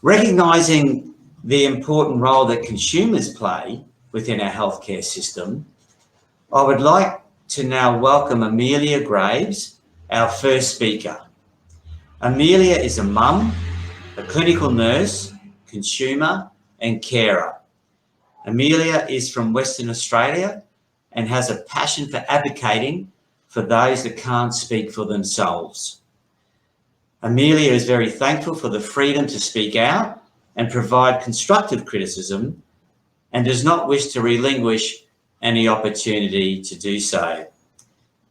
Recognising the important role that consumers play within our healthcare system, I would like to now welcome Amelia Graves, our first speaker. Amelia is a mum, a clinical nurse, consumer and carer. Amelia is from Western Australia and has a passion for advocating for those that can't speak for themselves. Amelia is very thankful for the freedom to speak out and provide constructive criticism and does not wish to relinquish any opportunity to do so.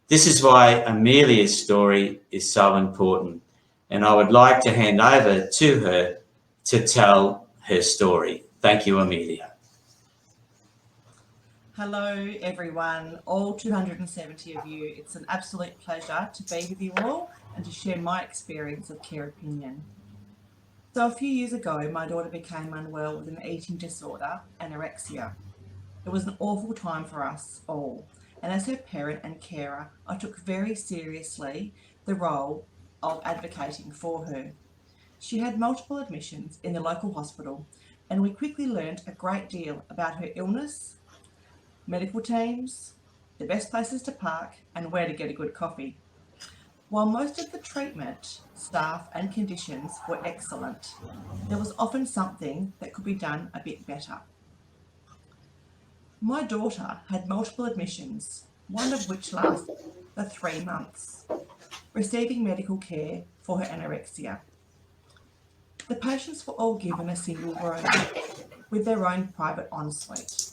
This is why Amelia's story is so important, and I would like to hand over to her to tell her story. Thank you, Amelia. Hello everyone, all 270 of you. It's an absolute pleasure to be with you all and to share my experience of Care Opinion. So a few years ago, my daughter became unwell with an eating disorder, anorexia. It was an awful time for us all, and as her parent and carer, I took very seriously the role of advocating for her. She had multiple admissions in the local hospital, and we quickly learned a great deal about her illness, medical teams, the best places to park, and where to get a good coffee. While most of the treatment, staff and conditions were excellent, there was often something that could be done a bit better. My daughter had multiple admissions, one of which lasted for 3 months, receiving medical care for her anorexia. The patients were all given a single room with their own private ensuite.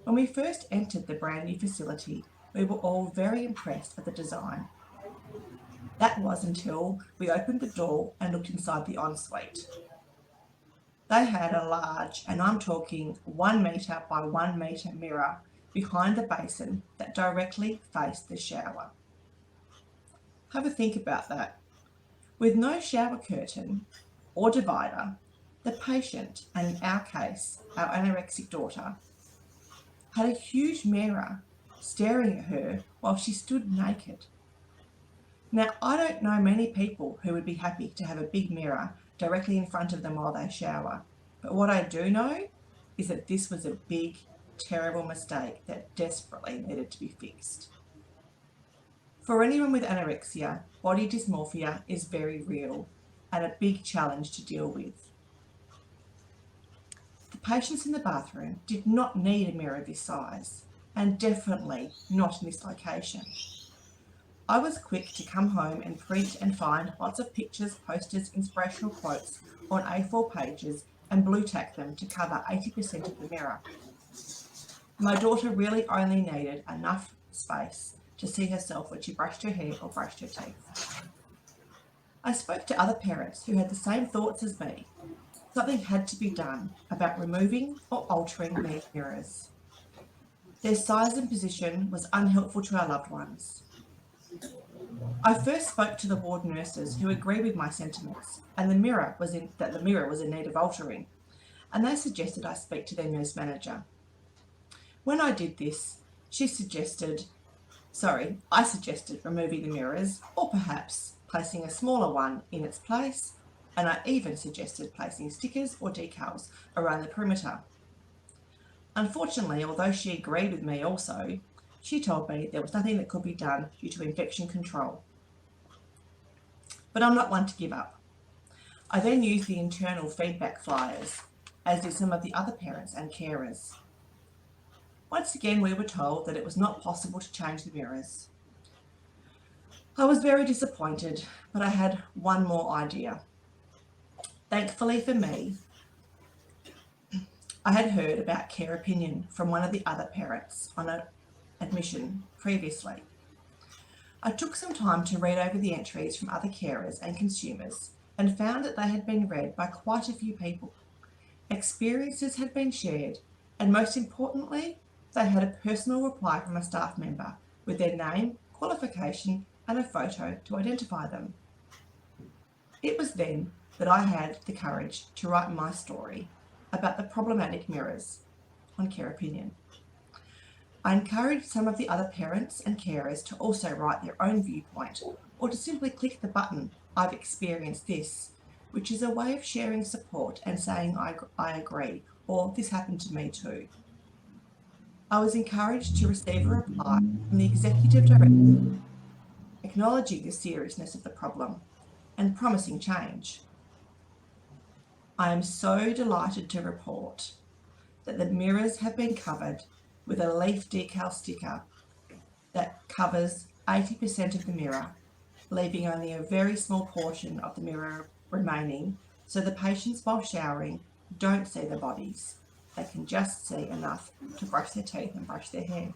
When we first entered the brand new facility, we were all very impressed with the design. That was until we opened the door and looked inside the ensuite. They had a large, and I'm talking 1 metre by 1 metre mirror behind the basin that directly faced the shower. Have a think about that. With no shower curtain or divider, the patient, and in our case, our anorexic daughter, had a huge mirror staring at her while she stood naked. Now, I don't know many people who would be happy to have a big mirror directly in front of them while they shower, but what I do know is that this was a big, terrible mistake that desperately needed to be fixed. For anyone with anorexia, body dysmorphia is very real and a big challenge to deal with. The patients in the bathroom did not need a mirror this size, and definitely not in this location. I was quick to come home and print and find lots of pictures, posters, inspirational quotes on A4 pages and blue tack them to cover 80% of the mirror. My daughter really only needed enough space to see herself when she brushed her hair or brushed her teeth. I spoke to other parents who had the same thoughts as me. Something had to be done about removing or altering their mirrors. Their size and position was unhelpful to our loved ones. I first spoke to the ward nurses who agreed with my sentiments and the mirror was in need of altering, and they suggested I speak to their nurse manager. When I did this, I suggested removing the mirrors or perhaps placing a smaller one in its place, and I even suggested placing stickers or decals around the perimeter. Unfortunately, although she agreed with me also, she told me there was nothing that could be done due to infection control. But I'm not one to give up. I then used the internal feedback flyers, as did some of the other parents and carers. Once again, we were told that it was not possible to change the mirrors. I was very disappointed, but I had one more idea. Thankfully for me, I had heard about Care Opinion from one of the other parents on an admission previously. I took some time to read over the entries from other carers and consumers and found that they had been read by quite a few people. Experiences had been shared, and most importantly, they had a personal reply from a staff member with their name, qualification, and a photo to identify them. It was then that I had the courage to write my story about the problematic mirrors on Care Opinion. I encouraged some of the other parents and carers to also write their own viewpoint or to simply click the button, "I've experienced this," which is a way of sharing support and saying, I agree, or this happened to me too. I was encouraged to receive a reply from the Executive Director acknowledging the seriousness of the problem and promising change. I am so delighted to report that the mirrors have been covered with a leaf decal sticker that covers 80% of the mirror, leaving only a very small portion of the mirror remaining, so the patients while showering don't see the bodies. They can just see enough to brush their teeth and brush their hair.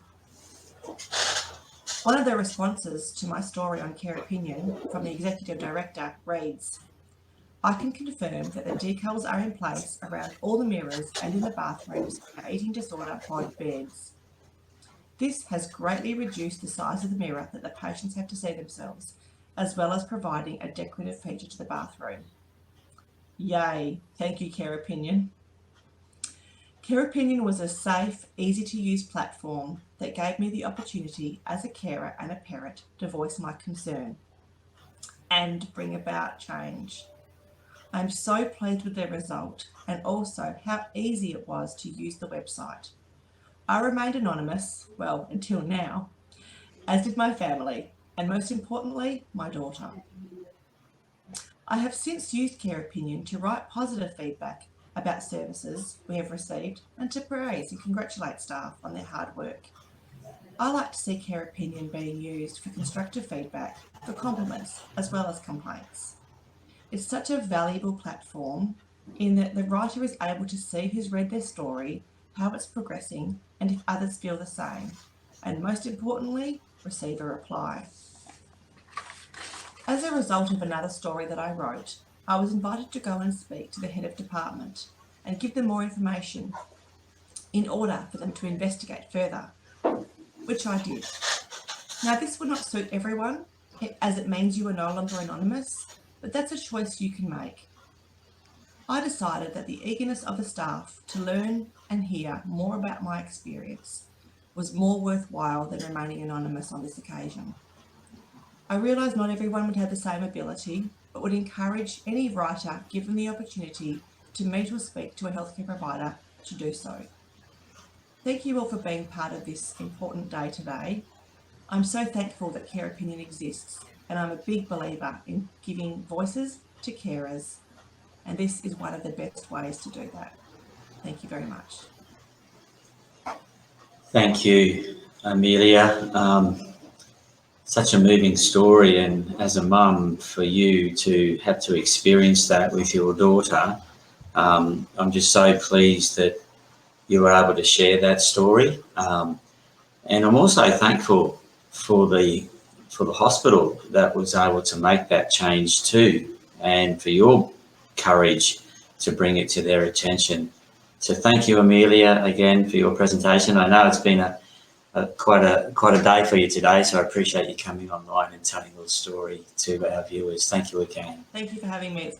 One of the responses to my story on Care Opinion from the Executive Director reads, I can confirm that the decals are in place around all the mirrors and in the bathrooms in our eating disorder pod beds. This has greatly reduced the size of the mirror that the patients have to see themselves, as well as providing a decorative feature to the bathroom. Yay, thank you Care Opinion. Care Opinion was a safe, easy to use platform that gave me the opportunity as a carer and a parent to voice my concern and bring about change. I'm so pleased with the result and also how easy it was to use the website. I remained anonymous, well, until now, as did my family, and most importantly, my daughter. I have since used Care Opinion to write positive feedback about services we have received and to praise and congratulate staff on their hard work. I like to see Care Opinion being used for constructive feedback, for compliments, as well as complaints. It's such a valuable platform in that the writer is able to see who's read their story, how it's progressing, and if others feel the same, and most importantly, receive a reply. As a result of another story that I wrote, I was invited to go and speak to the head of department and give them more information in order for them to investigate further, which I did. Now, this will not suit everyone, as it means you are no longer anonymous, but that's a choice you can make. I decided that the eagerness of the staff to learn and hear more about my experience was more worthwhile than remaining anonymous on this occasion. I realised not everyone would have the same ability, but would encourage any writer given the opportunity to meet or speak to a healthcare provider to do so. Thank you all for being part of this important day today. I'm so thankful that Care Opinion exists, and I'm a big believer in giving voices to carers, and this is one of the best ways to do that. Thank you very much. Thank you, Amelia. Such a moving story, and as a mum, for you to have to experience that with your daughter, I'm just so pleased that you were able to share that story. And I'm also thankful for the hospital that was able to make that change too, and for your courage to bring it to their attention. So thank you, Amelia, again for your presentation. I know it's been quite a day for you today, so I appreciate you coming online and telling your story to our viewers. Thank you again. Thank you for having me.